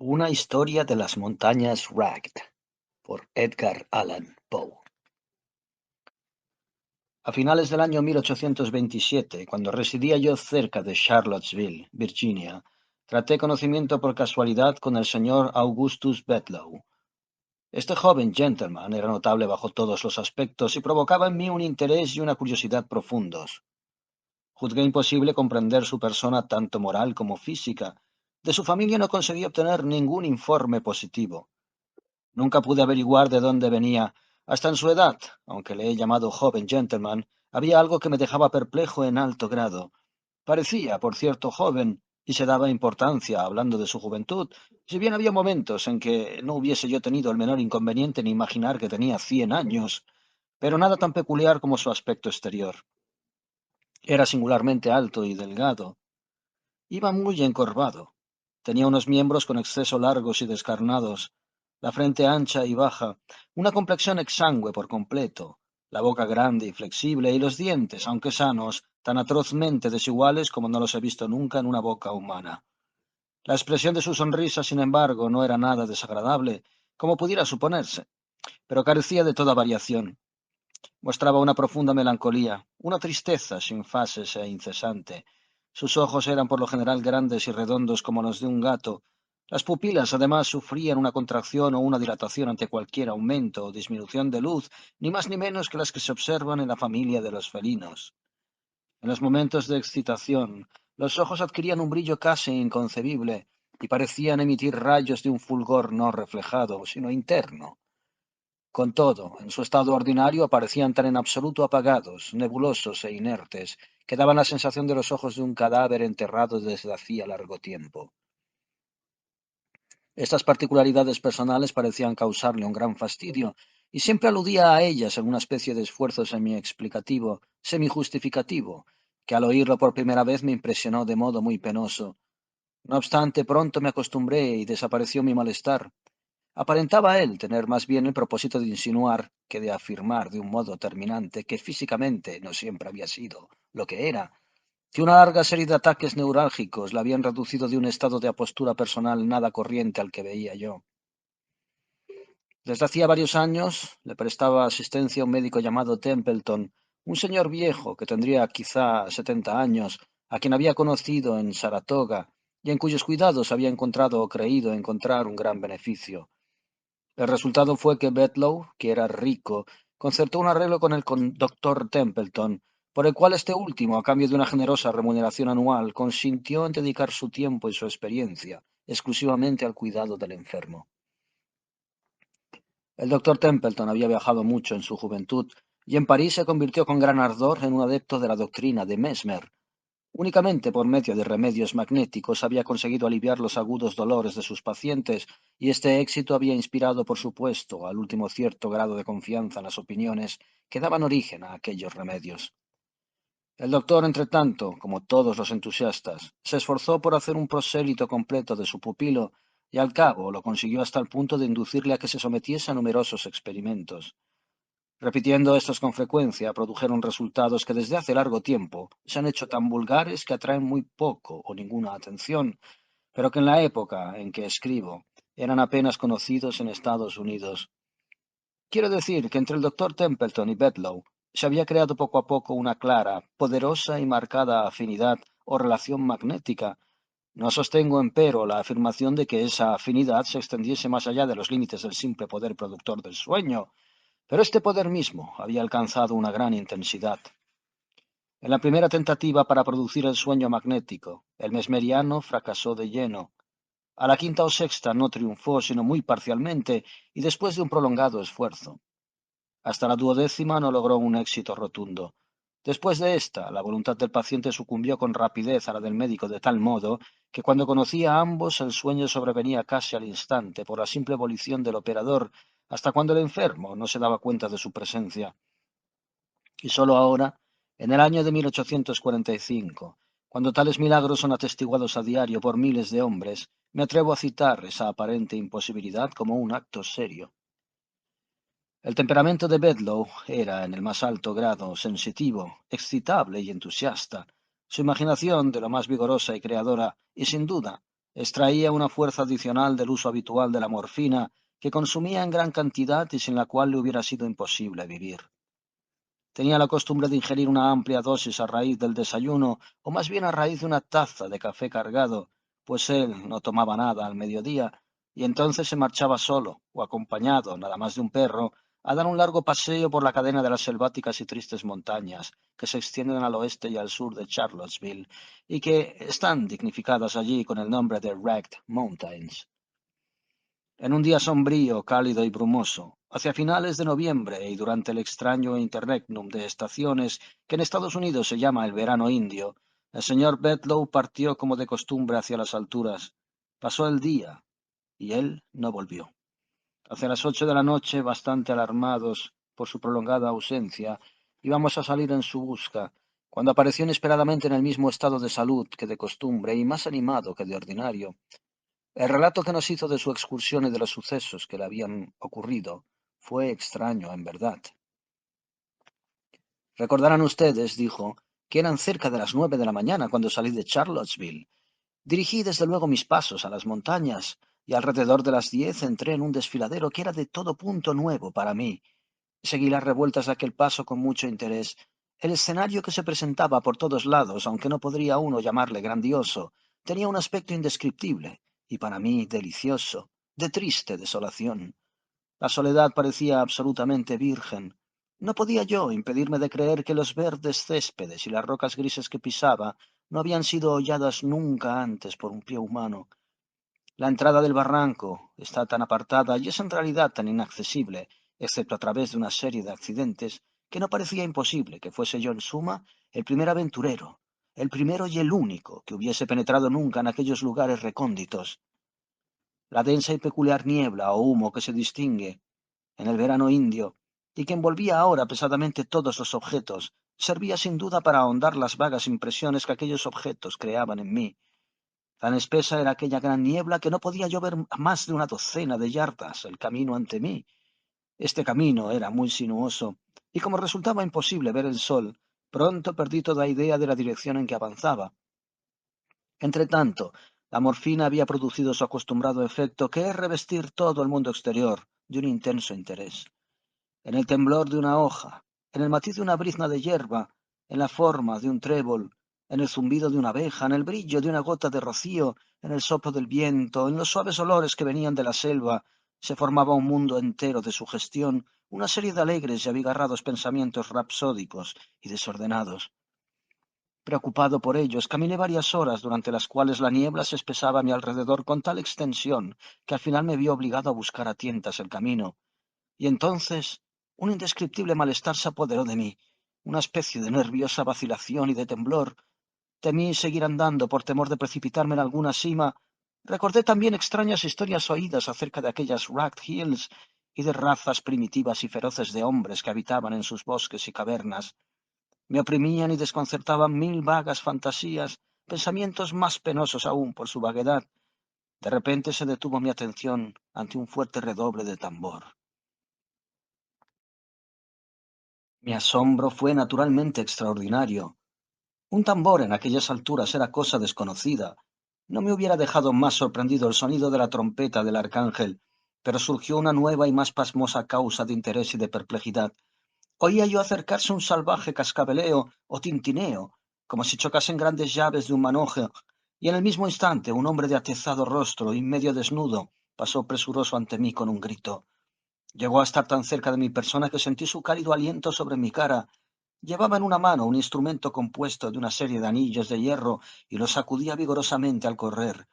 Una historia de las montañas Ragged, por Edgar Allan Poe. A finales del año 1827, cuando residía yo cerca de Charlottesville, Virginia, traté conocimiento por casualidad con el señor Augustus Bedloe. Este joven gentleman era notable bajo todos los aspectos y provocaba en mí un interés y una curiosidad profundos. Juzgué imposible comprender su persona tanto moral como física. De su familia no conseguí obtener ningún informe positivo. Nunca pude averiguar de dónde venía. Hasta en su edad, aunque le he llamado joven gentleman, había algo que me dejaba perplejo en alto grado. Parecía, por cierto, joven, y se daba importancia hablando de su juventud, si bien había momentos en que no hubiese yo tenido el menor inconveniente en imaginar que tenía 100 años, pero nada tan peculiar como su aspecto exterior. Era singularmente alto y delgado. Iba muy encorvado. Tenía unos miembros con exceso largos y descarnados, la frente ancha y baja, una complexión exangüe por completo, la boca grande y flexible, y los dientes, aunque sanos, tan atrozmente desiguales como no los he visto nunca en una boca humana. La expresión de su sonrisa, sin embargo, no era nada desagradable, como pudiera suponerse, pero carecía de toda variación. Mostraba una profunda melancolía, una tristeza sin fases e incesante. Sus ojos eran por lo general grandes y redondos como los de un gato. Las pupilas, además, sufrían una contracción o una dilatación ante cualquier aumento o disminución de luz, ni más ni menos que las que se observan en la familia de los felinos. En los momentos de excitación, los ojos adquirían un brillo casi inconcebible y parecían emitir rayos de un fulgor no reflejado, sino interno. Con todo, en su estado ordinario aparecían tan en absoluto apagados, nebulosos e inertes, que daban la sensación de los ojos de un cadáver enterrado desde hacía largo tiempo. Estas particularidades personales parecían causarle un gran fastidio, y siempre aludía a ellas en una especie de esfuerzo semi-explicativo, semi-justificativo, que al oírlo por primera vez me impresionó de modo muy penoso. No obstante, pronto me acostumbré y desapareció mi malestar. Aparentaba él tener más bien el propósito de insinuar que de afirmar de un modo terminante que físicamente no siempre había sido lo que era, que una larga serie de ataques neurálgicos la habían reducido de un estado de apostura personal nada corriente al que veía yo. Desde hacía varios años le prestaba asistencia a un médico llamado Templeton, un señor viejo que tendría quizá 70 años, a quien había conocido en Saratoga y en cuyos cuidados había encontrado o creído encontrar un gran beneficio. El resultado fue que Bedloe, que era rico, concertó un arreglo con el doctor Templeton, por el cual este último, a cambio de una generosa remuneración anual, consintió en dedicar su tiempo y su experiencia exclusivamente al cuidado del enfermo. El doctor Templeton había viajado mucho en su juventud y en París se convirtió con gran ardor en un adepto de la doctrina de Mesmer. Únicamente por medio de remedios magnéticos había conseguido aliviar los agudos dolores de sus pacientes, y este éxito había inspirado, por supuesto, al último cierto grado de confianza en las opiniones que daban origen a aquellos remedios. El doctor, entretanto, como todos los entusiastas, se esforzó por hacer un prosélito completo de su pupilo, y al cabo lo consiguió hasta el punto de inducirle a que se sometiese a numerosos experimentos. Repitiendo estos con frecuencia, produjeron resultados que desde hace largo tiempo se han hecho tan vulgares que atraen muy poco o ninguna atención, pero que en la época en que escribo eran apenas conocidos en Estados Unidos. Quiero decir que entre el doctor Templeton y Bedloe se había creado poco a poco una clara, poderosa y marcada afinidad o relación magnética. No sostengo, empero, la afirmación de que esa afinidad se extendiese más allá de los límites del simple poder productor del sueño, pero este poder mismo había alcanzado una gran intensidad. En la primera tentativa para producir el sueño magnético, el mesmeriano fracasó de lleno. A la quinta o sexta no triunfó, sino muy parcialmente, y después de un prolongado esfuerzo. Hasta la duodécima no logró un éxito rotundo. Después de esta, la voluntad del paciente sucumbió con rapidez a la del médico de tal modo que cuando conocía a ambos el sueño sobrevenía casi al instante por la simple volición del operador, hasta cuando el enfermo no se daba cuenta de su presencia. Y sólo ahora, en el año de 1845, cuando tales milagros son atestiguados a diario por miles de hombres, me atrevo a citar esa aparente imposibilidad como un acto serio. El temperamento de Bedloe era, en el más alto grado, sensitivo, excitable y entusiasta, su imaginación de lo más vigorosa y creadora, y sin duda, Extraía una fuerza adicional del uso habitual de la morfina que consumía en gran cantidad y sin la cual le hubiera sido imposible vivir. Tenía la costumbre de ingerir una amplia dosis a raíz del desayuno, o más bien a raíz de una taza de café cargado, pues él no tomaba nada al mediodía, y entonces se marchaba solo, o acompañado, nada más de un perro, a dar un largo paseo por la cadena de las selváticas y tristes montañas que se extienden al oeste y al sur de Charlottesville, y que están dignificadas allí con el nombre de Wrecked Mountains. En un día sombrío, cálido y brumoso, hacia finales de noviembre y durante el extraño interregnum de estaciones que en Estados Unidos se llama el verano indio, el señor Bedloe partió como de costumbre hacia las alturas. Pasó el día y él no volvió. Hacia las 8 de la noche, bastante alarmados por su prolongada ausencia, íbamos a salir en su busca, cuando apareció inesperadamente en el mismo estado de salud que de costumbre y más animado que de ordinario. El relato que nos hizo de su excursión y de los sucesos que le habían ocurrido fue extraño, en verdad. Recordarán ustedes, dijo, que eran cerca de las 9 de la mañana cuando salí de Charlottesville. Dirigí desde luego mis pasos a las montañas y alrededor de las 10 entré en un desfiladero que era de todo punto nuevo para mí. Seguí las revueltas de aquel paso con mucho interés. El escenario que se presentaba por todos lados, aunque no podría uno llamarle grandioso, tenía un aspecto indescriptible y para mí delicioso, de triste desolación. La soledad parecía absolutamente virgen. No podía yo impedirme de creer que los verdes céspedes y las rocas grises que pisaba no habían sido holladas nunca antes por un pie humano. La entrada del barranco está tan apartada y es en realidad tan inaccesible, excepto a través de una serie de accidentes, que no parecía imposible que fuese yo en suma el primer aventurero, el primero y el único que hubiese penetrado nunca en aquellos lugares recónditos. La densa y peculiar niebla o humo que se distingue en el verano indio y que envolvía ahora pesadamente todos los objetos, servía sin duda para ahondar las vagas impresiones que aquellos objetos creaban en mí. Tan espesa era aquella gran niebla que no podía yo ver a más de una docena de yardas el camino ante mí. Este camino era muy sinuoso, y como resultaba imposible ver el sol, pronto perdí toda idea de la dirección en que avanzaba. Entretanto, la morfina había producido su acostumbrado efecto, que es revestir todo el mundo exterior de un intenso interés. En el temblor de una hoja, en el matiz de una brizna de hierba, en la forma de un trébol, en el zumbido de una abeja, en el brillo de una gota de rocío, en el soplo del viento, en los suaves olores que venían de la selva, se formaba un mundo entero de sugestión, una serie de alegres y abigarrados pensamientos rapsódicos y desordenados. Preocupado por ellos, caminé varias horas durante las cuales la niebla se espesaba a mi alrededor con tal extensión que al final me vi obligado a buscar a tientas el camino. Y entonces un indescriptible malestar se apoderó de mí, una especie de nerviosa vacilación y de temblor. Temí seguir andando por temor de precipitarme en alguna sima. Recordé también extrañas historias oídas acerca de aquellas Ragged Hills y de razas primitivas y feroces de hombres que habitaban en sus bosques y cavernas. Me oprimían y desconcertaban mil vagas fantasías, pensamientos más penosos aún por su vaguedad. De repente se detuvo mi atención ante un fuerte redoble de tambor. Mi asombro fue naturalmente extraordinario. Un tambor en aquellas alturas era cosa desconocida. No me hubiera dejado más sorprendido el sonido de la trompeta del arcángel, pero surgió una nueva y más pasmosa causa de interés y de perplejidad. Oía yo acercarse un salvaje cascabeleo o tintineo, como si chocasen grandes llaves de un manojo, y en el mismo instante un hombre de atezado rostro y medio desnudo pasó presuroso ante mí con un grito. Llegó a estar tan cerca de mi persona que sentí su cálido aliento sobre mi cara. Llevaba en una mano un instrumento compuesto de una serie de anillos de hierro y lo sacudía vigorosamente al correr.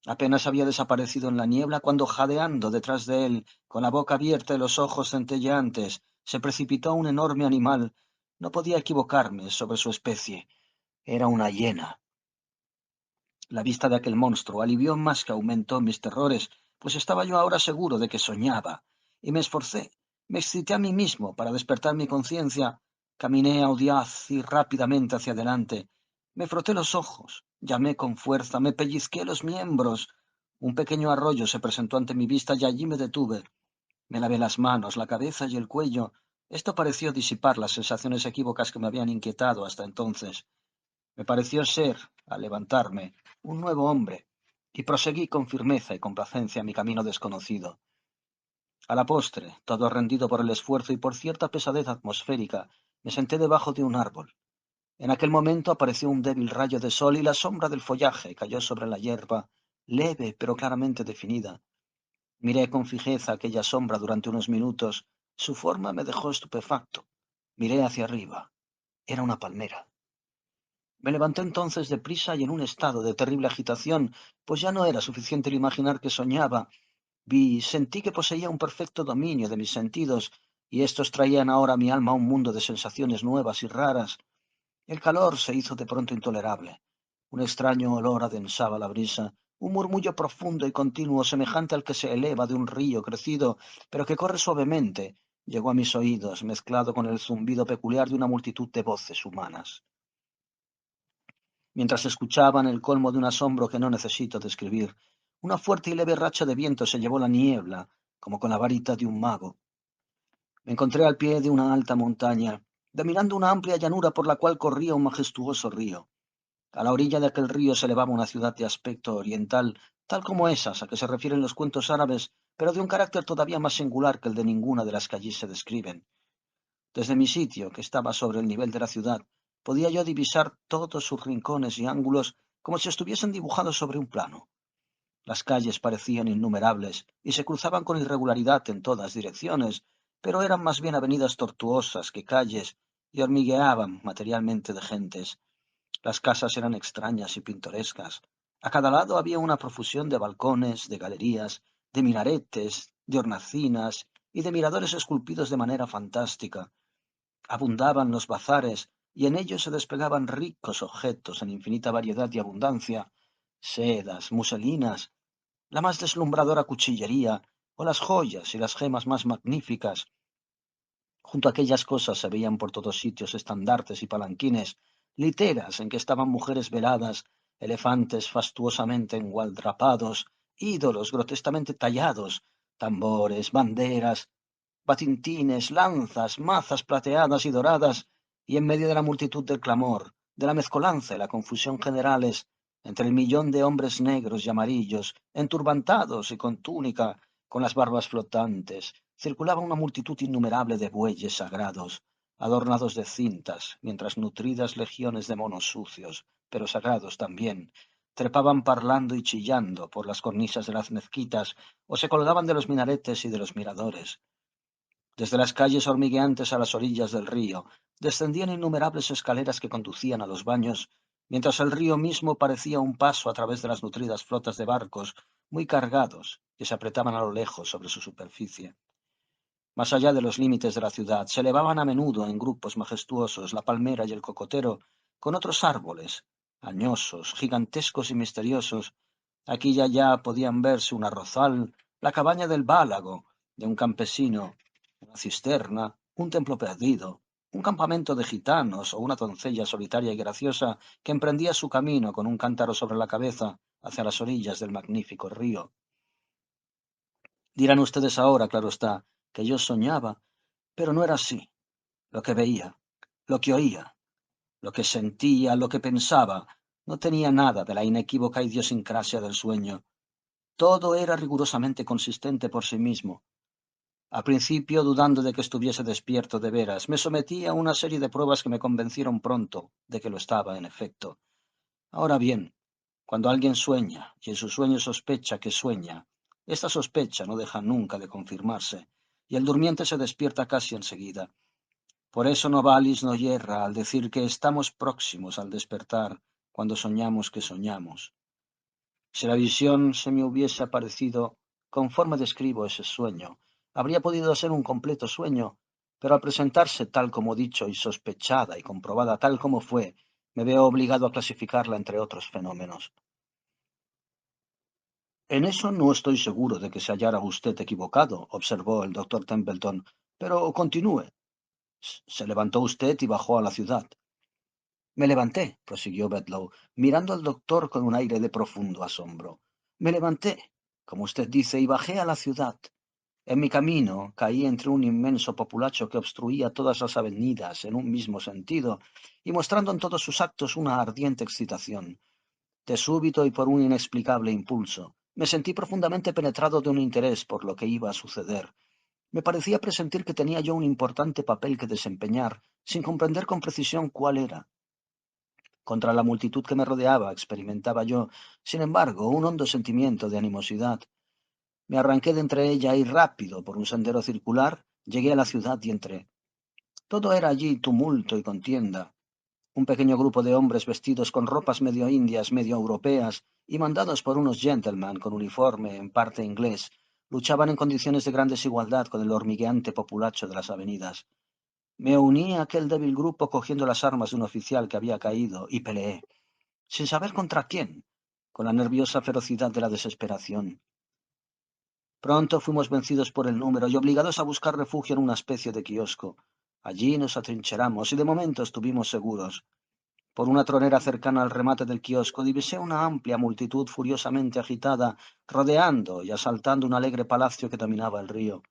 Apenas había desaparecido en la niebla cuando, jadeando detrás de él, con la boca abierta y los ojos centelleantes, se precipitó un enorme animal. No podía equivocarme sobre su especie. Era una hiena. La vista de aquel monstruo alivió más que aumentó mis terrores, pues estaba yo ahora seguro de que soñaba, y me esforcé, me excité a mí mismo para despertar mi conciencia. Caminé audaz y rápidamente hacia adelante. Me froté los ojos, llamé con fuerza, me pellizqué los miembros. Un pequeño arroyo se presentó ante mi vista y allí me detuve. Me lavé las manos, la cabeza y el cuello. Esto pareció disipar las sensaciones equívocas que me habían inquietado hasta entonces. Me pareció ser, al levantarme, un nuevo hombre. y proseguí con firmeza y complacencia mi camino desconocido. A la postre, todo rendido por el esfuerzo y por cierta pesadez atmosférica, me senté debajo de un árbol. En aquel momento apareció un débil rayo de sol y la sombra del follaje cayó sobre la hierba, leve pero claramente definida. Miré con fijeza aquella sombra durante unos minutos. Su forma me dejó estupefacto. Miré hacia arriba. Era una palmera. Me levanté entonces deprisa y en un estado de terrible agitación, pues ya no era suficiente el imaginar que soñaba. Sentí que poseía un perfecto dominio de mis sentidos, y estos traían ahora a mi alma a un mundo de sensaciones nuevas y raras. El calor se hizo de pronto intolerable. Un extraño olor adensaba la brisa, un murmullo profundo y continuo, semejante al que se eleva de un río crecido, pero que corre suavemente, llegó a mis oídos, mezclado con el zumbido peculiar de una multitud de voces humanas. Mientras escuchaban el colmo de un asombro que no necesito describir, una fuerte y leve racha de viento se llevó la niebla, como con la varita de un mago. Me encontré al pie de una alta montaña, dominando una amplia llanura por la cual corría un majestuoso río. A la orilla de aquel río se elevaba una ciudad de aspecto oriental, tal como esas a que se refieren los cuentos árabes, pero de un carácter todavía más singular que el de ninguna de las que allí se describen. Desde mi sitio, que estaba sobre el nivel de la ciudad, podía yo divisar todos sus rincones y ángulos como si estuviesen dibujados sobre un plano. Las calles parecían innumerables y se cruzaban con irregularidad en todas direcciones, pero eran más bien avenidas tortuosas que calles y hormigueaban materialmente de gentes. Las casas eran extrañas y pintorescas. A cada lado había una profusión de balcones, de galerías, de minaretes, de hornacinas y de miradores esculpidos de manera fantástica. Abundaban los bazares, y en ellos se desplegaban ricos objetos en infinita variedad y abundancia, sedas, muselinas, la más deslumbradora cuchillería, o las joyas y las gemas más magníficas. Junto a aquellas cosas se veían por todos sitios estandartes y palanquines, literas en que estaban mujeres veladas, elefantes fastuosamente engualdrapados, ídolos grotescamente tallados, tambores, banderas, batintines, lanzas, mazas plateadas y doradas, y en medio de la multitud del clamor, de la mezcolanza y la confusión generales, entre el millón de hombres negros y amarillos, enturbantados y con túnica, con las barbas flotantes, circulaba una multitud innumerable de bueyes sagrados, adornados de cintas, mientras nutridas legiones de monos sucios, pero sagrados también, trepaban parlando y chillando por las cornisas de las mezquitas, o se colgaban de los minaretes y de los miradores. Desde las calles hormigueantes a las orillas del río, descendían innumerables escaleras que conducían a los baños, mientras el río mismo parecía un paso a través de las nutridas flotas de barcos, muy cargados, que se apretaban a lo lejos sobre su superficie. Más allá de los límites de la ciudad, se elevaban a menudo en grupos majestuosos la palmera y el cocotero, con otros árboles, añosos, gigantescos y misteriosos. Aquí y allá podían verse un arrozal, la cabaña del bálago, de un campesino, una cisterna, un templo perdido, un campamento de gitanos o una doncella solitaria y graciosa que emprendía su camino con un cántaro sobre la cabeza hacia las orillas del magnífico río. Dirán ustedes ahora, claro está, que yo soñaba, pero no era así. Lo que veía, lo que oía, lo que sentía, lo que pensaba, no tenía nada de la inequívoca idiosincrasia del sueño. Todo era rigurosamente consistente por sí mismo. Al principio, dudando de que estuviese despierto de veras, me sometí a una serie de pruebas que me convencieron pronto de que lo estaba, en efecto. Ahora bien, cuando alguien sueña y en su sueño sospecha que sueña, esta sospecha no deja nunca de confirmarse, y el durmiente se despierta casi enseguida. Por eso Novalis no yerra al decir que estamos próximos al despertar cuando soñamos que soñamos. Si la visión se me hubiese aparecido conforme describo ese sueño, habría podido ser un completo sueño, pero al presentarse tal como dicho y sospechada y comprobada tal como fue, me veo obligado a clasificarla entre otros fenómenos. En eso no estoy seguro de que se hallara usted equivocado, observó el doctor Templeton, pero continúe. Se levantó usted y bajó a la ciudad. Me levanté, prosiguió Bedlow, mirando al doctor con un aire de profundo asombro. Me levanté, como usted dice, y bajé a la ciudad. En mi camino caí entre un inmenso populacho que obstruía todas las avenidas en un mismo sentido y mostrando en todos sus actos una ardiente excitación. De súbito y por un inexplicable impulso, me sentí profundamente penetrado de un interés por lo que iba a suceder. Me parecía presentir que tenía yo un importante papel que desempeñar, sin comprender con precisión cuál era. Contra la multitud que me rodeaba experimentaba yo, sin embargo, un hondo sentimiento de animosidad. Me arranqué de entre ella y rápido, por un sendero circular, llegué a la ciudad y entré. Todo era allí tumulto y contienda. Un pequeño grupo de hombres vestidos con ropas medio indias, medio europeas, y mandados por unos gentlemen con uniforme en parte inglés, luchaban en condiciones de gran desigualdad con el hormigueante populacho de las avenidas. Me uní a aquel débil grupo cogiendo las armas de un oficial que había caído y peleé, sin saber contra quién, con la nerviosa ferocidad de la desesperación. Pronto fuimos vencidos por el número y obligados a buscar refugio en una especie de kiosco. Allí nos atrincheramos y de momento estuvimos seguros. Por una tronera cercana al remate del kiosco divisé una amplia multitud furiosamente agitada, rodeando y asaltando un alegre palacio que dominaba el río.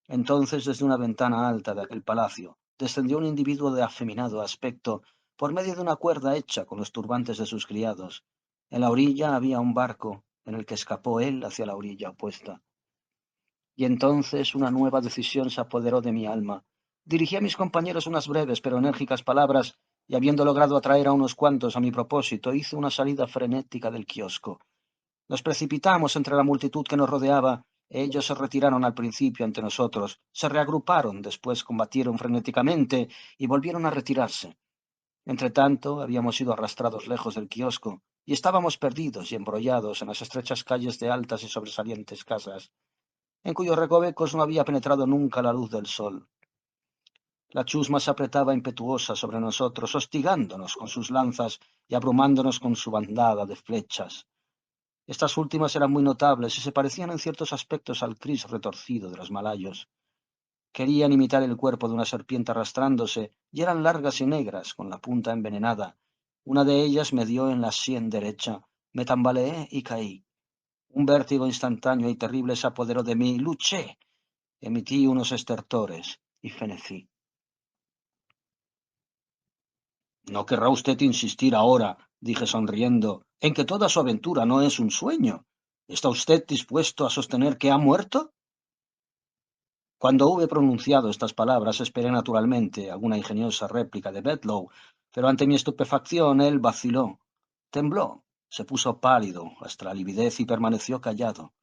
Entonces, desde una ventana alta de aquel palacio, descendió un individuo de afeminado aspecto, por medio de una cuerda hecha con los turbantes de sus criados. En la orilla había un barco, en el que escapó él hacia la orilla opuesta. Y entonces una nueva decisión se apoderó de mi alma. Dirigí a mis compañeros unas breves pero enérgicas palabras, y habiendo logrado atraer a unos cuantos a mi propósito, hice una salida frenética del kiosco. Nos precipitamos entre la multitud que nos rodeaba. Ellos se retiraron al principio ante nosotros, se reagruparon, después combatieron frenéticamente y volvieron a retirarse. Entretanto, habíamos sido arrastrados lejos del kiosco y estábamos perdidos y embrollados en las estrechas calles de altas y sobresalientes casas, en cuyos recovecos no había penetrado nunca la luz del sol. La chusma se apretaba impetuosa sobre nosotros, hostigándonos con sus lanzas y abrumándonos con su bandada de flechas. Estas últimas eran muy notables y se parecían en ciertos aspectos al Cris retorcido de los malayos. Querían imitar el cuerpo de una serpiente arrastrándose, y eran largas y negras, con la punta envenenada. Una de ellas me dio en la sien derecha. Me tambaleé y caí. Un vértigo instantáneo y terrible se apoderó de mí. Luché. Emití unos estertores y fenecí. No querrá usted insistir ahora, dije sonriendo, en que toda su aventura no es un sueño. ¿Está usted dispuesto a sostener que ha muerto? Cuando hube pronunciado estas palabras, esperé naturalmente alguna ingeniosa réplica de Bedloe, pero ante mi estupefacción él vaciló, tembló, se puso pálido hasta la lividez y permaneció callado.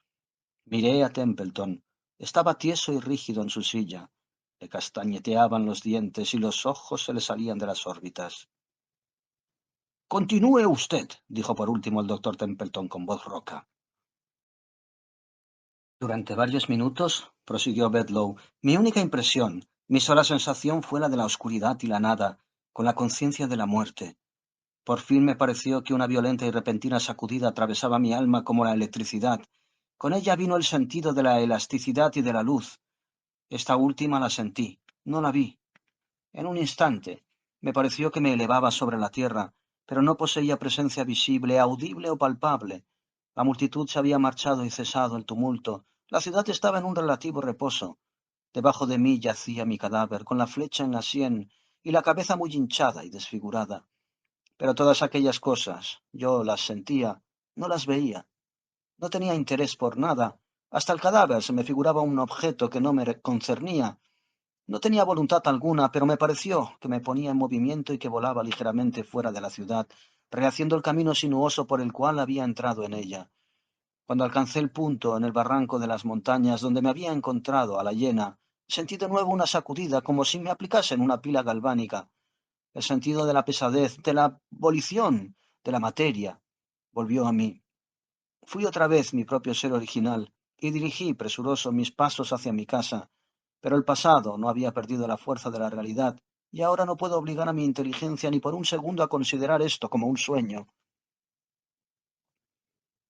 Miré a Templeton. Estaba tieso y rígido en su silla. Le castañeteaban los dientes y los ojos se le salían de las órbitas. Continúe usted, dijo por último el doctor Templeton con voz rouca. Durante varios minutos, prosiguió Bedloe, mi única impresión, mi sola sensación fue la de la oscuridad y la nada, con la conciencia de la muerte. Por fin me pareció que una violenta y repentina sacudida atravesaba mi alma como la electricidad. Con ella vino el sentido de la elasticidad y de la luz. Esta última la sentí, no la vi. En un instante, me pareció que me elevaba sobre la tierra, pero no poseía presencia visible, audible o palpable. La multitud se había marchado y cesado el tumulto. La ciudad estaba en un relativo reposo. Debajo de mí yacía mi cadáver, con la flecha en la sien y la cabeza muy hinchada y desfigurada. Pero todas aquellas cosas, yo las sentía, no las veía. No tenía interés por nada. Hasta el cadáver se me figuraba un objeto que no me concernía. No tenía voluntad alguna, pero me pareció que me ponía en movimiento y que volaba ligeramente fuera de la ciudad, rehaciendo el camino sinuoso por el cual había entrado en ella. Cuando alcancé el punto en el barranco de las montañas donde me había encontrado a la llena, sentí de nuevo una sacudida como si me aplicasen una pila galvánica. El sentido de la pesadez, de la abolición, de la materia, volvió a mí. Fui otra vez mi propio ser original y dirigí presuroso mis pasos hacia mi casa, pero el pasado no había perdido la fuerza de la realidad, y ahora no puedo obligar a mi inteligencia ni por un segundo a considerar esto como un sueño.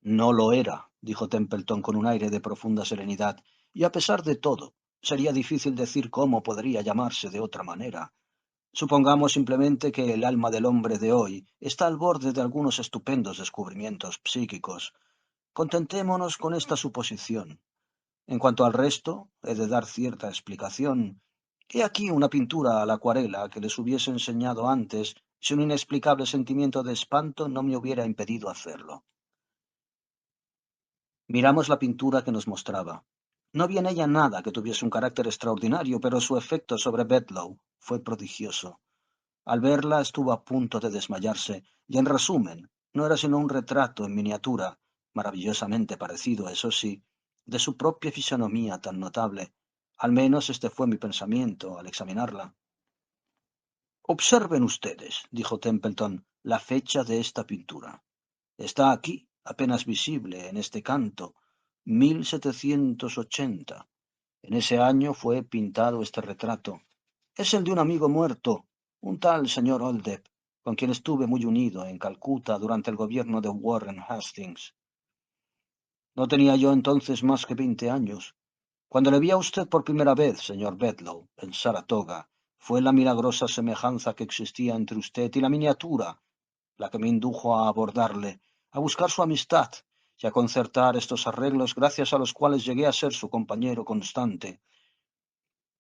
No lo era, dijo Templeton con un aire de profunda serenidad, y a pesar de todo, sería difícil decir cómo podría llamarse de otra manera. Supongamos simplemente que el alma del hombre de hoy está al borde de algunos estupendos descubrimientos psíquicos. Contentémonos con esta suposición. En cuanto al resto, he de dar cierta explicación. He aquí una pintura a la acuarela que les hubiese enseñado antes si un inexplicable sentimiento de espanto no me hubiera impedido hacerlo. Miramos la pintura que nos mostraba. No había en ella nada que tuviese un carácter extraordinario, pero su efecto sobre Bedloe fue prodigioso. Al verla estuvo a punto de desmayarse, y en resumen, no era sino un retrato en miniatura, maravillosamente parecido, eso sí, de su propia fisonomía tan notable. Al menos este fue mi pensamiento al examinarla. Observen ustedes, dijo Templeton, la fecha de esta pintura. Está aquí, apenas visible en este canto, 1780. En ese año fue pintado este retrato. Es el de un amigo muerto, un tal señor Oldeb, con quien estuve muy unido en Calcuta durante el gobierno de Warren Hastings. No tenía yo entonces más que 20 años. Cuando le vi a usted por primera vez, señor Bedloe, en Saratoga, fue la milagrosa semejanza que existía entre usted y la miniatura la que me indujo a abordarle, a buscar su amistad y a concertar estos arreglos gracias a los cuales llegué a ser su compañero constante.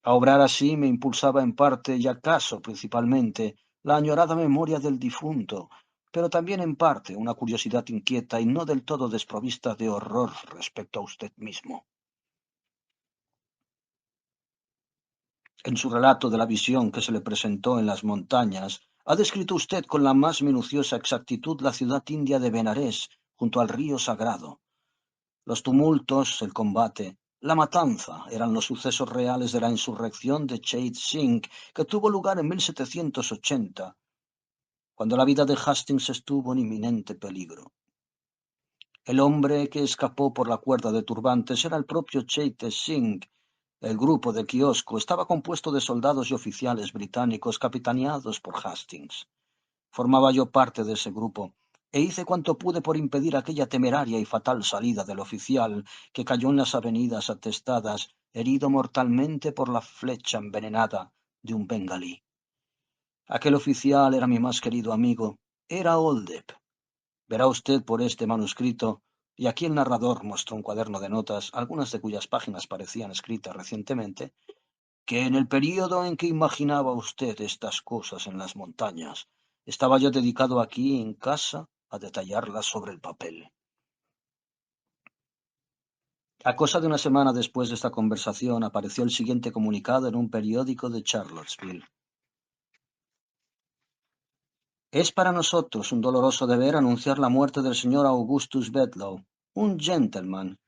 A obrar así me impulsaba en parte y acaso principalmente la añorada memoria del difunto, pero también en parte una curiosidad inquieta y no del todo desprovista de horror respecto a usted mismo. En su relato de la visión que se le presentó en las montañas, ha descrito usted con la más minuciosa exactitud la ciudad india de Benarés, junto al río Sagrado. Los tumultos, el combate, la matanza eran los sucesos reales de la insurrección de Chait Singh que tuvo lugar en 1780, cuando la vida de Hastings estuvo en inminente peligro. El hombre que escapó por la cuerda de turbantes era el propio Chait Singh. El grupo de Kiosco estaba compuesto de soldados y oficiales británicos capitaneados por Hastings. Formaba yo parte de ese grupo, e hice cuanto pude por impedir aquella temeraria y fatal salida del oficial que cayó en las avenidas atestadas, herido mortalmente por la flecha envenenada de un bengalí. Aquel oficial era mi más querido amigo, era Oldeb. Verá usted por este manuscrito, y aquí el narrador mostró un cuaderno de notas, algunas de cuyas páginas parecían escritas recientemente, que en el período en que imaginaba usted estas cosas en las montañas, estaba yo dedicado aquí en casa a detallarlas sobre el papel. A cosa de una semana después de esta conversación apareció el siguiente comunicado en un periódico de Charlottesville. Es para nosotros un doloroso deber anunciar la muerte del señor Augustus Bedloe, un gentleman,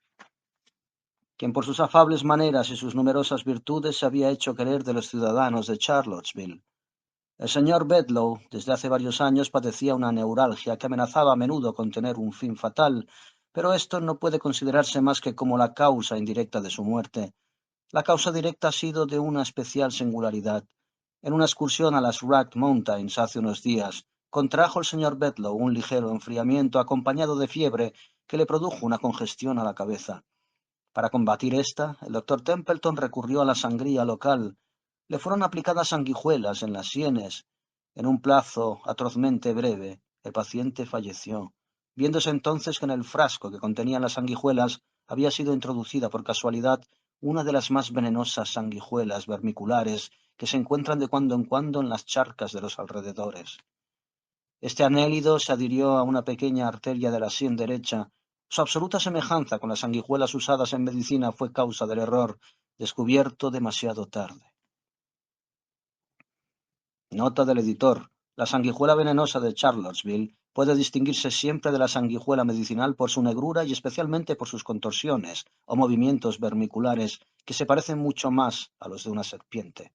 quien por sus afables maneras y sus numerosas virtudes se había hecho querer de los ciudadanos de Charlottesville. El señor Bedloe desde hace varios años padecía una neuralgia que amenazaba a menudo con tener un fin fatal, pero esto no puede considerarse más que como la causa indirecta de su muerte. La causa directa ha sido de una especial singularidad. En una excursión a las Rock Mountains hace unos días, contrajo el señor Bedloe un ligero enfriamiento acompañado de fiebre que le produjo una congestión a la cabeza. Para combatir esta, el doctor Templeton recurrió a la sangría local. Le fueron aplicadas sanguijuelas en las sienes. En un plazo atrozmente breve, el paciente falleció, viéndose entonces que en el frasco que contenía las sanguijuelas había sido introducida por casualidad una de las más venenosas sanguijuelas vermiculares que se encuentran de cuando en cuando en las charcas de los alrededores. Este anélido se adhirió a una pequeña arteria de la sien derecha. Su absoluta semejanza con las sanguijuelas usadas en medicina fue causa del error, descubierto demasiado tarde. Nota del editor. La sanguijuela venenosa de Charlottesville puede distinguirse siempre de la sanguijuela medicinal por su negrura y especialmente por sus contorsiones o movimientos vermiculares que se parecen mucho más a los de una serpiente.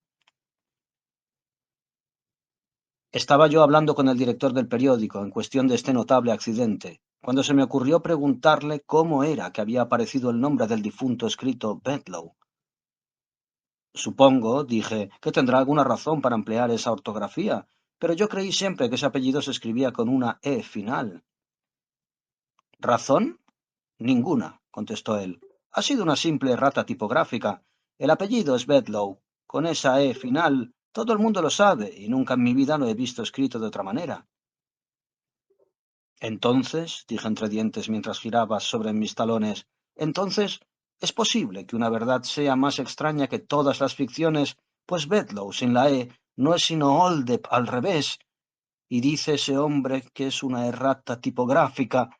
Estaba yo hablando con el director del periódico en cuestión de este notable accidente, cuando se me ocurrió preguntarle cómo era que había aparecido el nombre del difunto escrito Bedloe. Supongo, dije, que tendrá alguna razón para emplear esa ortografía, pero yo creí siempre que ese apellido se escribía con una E final. ¿Razón? Ninguna, contestó él. Ha sido una simple errata tipográfica. El apellido es Bedloe. Con esa E final, todo el mundo lo sabe, y nunca en mi vida lo he visto escrito de otra manera. Entonces, dije entre dientes mientras giraba sobre mis talones, entonces, es posible que una verdad sea más extraña que todas las ficciones, pues Bedloe sin la E no es sino Oldeb al revés. Y dice ese hombre que es una errata tipográfica